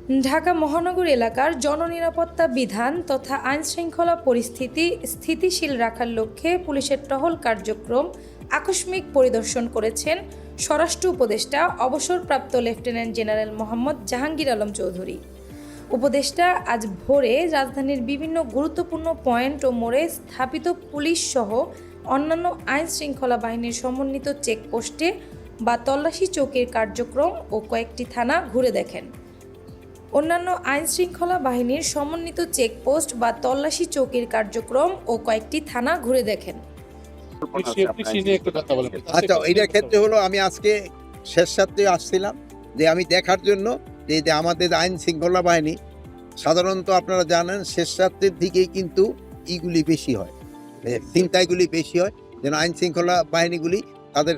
ঢাকা মহানগর এলাকার জননিরাপত্তা বিধান তথা আইনশৃঙ্খলা পরিস্থিতি স্থিতিশীল রাখার লক্ষ্যে পুলিশের টহল কার্যক্রম আকস্মিক পরিদর্শন করেছেন স্বরাষ্ট্র উপদেষ্টা অবসরপ্রাপ্ত লেফটেন্যান্ট জেনারেল মোহাম্মদ জাহাঙ্গীর আলম চৌধুরী। উপদেষ্টা আজ ভোরে রাজধানীর বিভিন্ন গুরুত্বপূর্ণ পয়েন্ট ও মোড়ে স্থাপিত পুলিশ সহ অন্যান্য আইন শৃঙ্খলা বাহিনীর সমন্বিত চেকপোস্টে বা তল্লাশি চৌকির কার্যক্রম ও কয়েকটি থানা ঘুরে দেখেন। অন্যান্য আইন শৃঙ্খলা বাহিনীর সমন্বিত চেকপোস্ট বা তল্লাশি চৌকির কার্যক্রম ও কয়েকটি থানা ঘুরে দেখেন। আচ্ছা, এইটার ক্ষেত্রে হলো আমি আজকে শেষ সাথে আসছিলাম যে আমি দেখার জন্য যে আমাদের আইন শৃঙ্খলা বাহিনী সাধারণত আপনারা জানেন শেষ রাত্রের দিকেই কিন্তু ইগুলি বেশি হয়, ছিনতাইগুলি বেশি হয়, যেন আইন শৃঙ্খলা বাহিনীগুলি তাদের।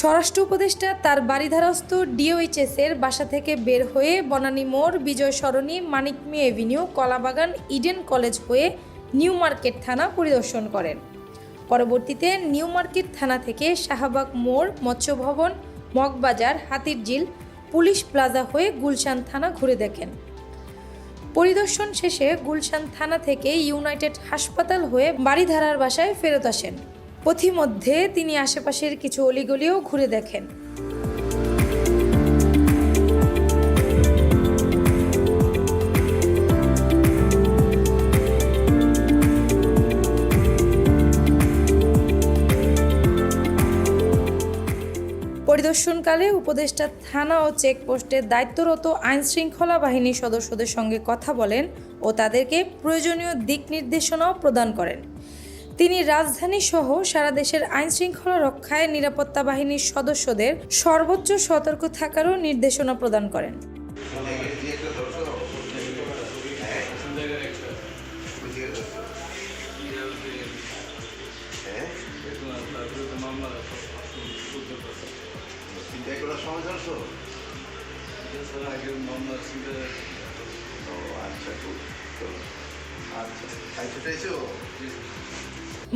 স্বরাষ্ট্র উপদেষ্টা তার বাড়িধারস্থ ডিওএইচএস এর বাসা থেকে বের হয়ে বনানী মোড়, বিজয় সরণি, মানিক মিয়া এভিনিউ, কলাবাগান, ইডেন কলেজ হয়ে নিউ মার্কেট থানা পরিদর্শন করেন। পরবর্তীতে নিউ মার্কেট থানা থেকে শাহবাগ মোড়, মৎস্য ভবন, মগবাজার, হাতিরঝিল, পুলিশ প্লাজা হয়ে গুলশান থানা ঘুরে দেখেন। পরিদর্শন শেষে গুলশান থানা থেকে ইউনাইটেড হাসপাতাল হয়ে বাড়িধারার বাসায় ফেরত আসেন। পথিমধ্যে তিনি আশেপাশের কিছু অলিগলিও ঘুরে দেখেন। পরিদর্শনকালে উপদেষ্টা থানা ও চেকপোস্টে দায়িত্বরত আইন শৃঙ্খলা বাহিনীর সদস্যদের সঙ্গে কথা বলেন ও তাদেরকে প্রয়োজনীয় দিক নির্দেশনাও প্রদান করেন। তিনি রাজধানী সহ সারা দেশের আইন শৃঙ্খলা রক্ষায় নিরাপত্তা বাহিনীর সদস্যদের সর্বোচ্চ সতর্ক থাকারও নির্দেশনা প্রদান করেন।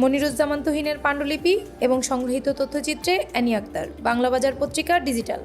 মনিরুজ্জামান তুহিনের পাণ্ডুলিপি এবং সংগৃহীত তথ্যচিত্রে অ্যানি আক্তার, বাংলা বাজার পত্রিকা, ডিজিটাল।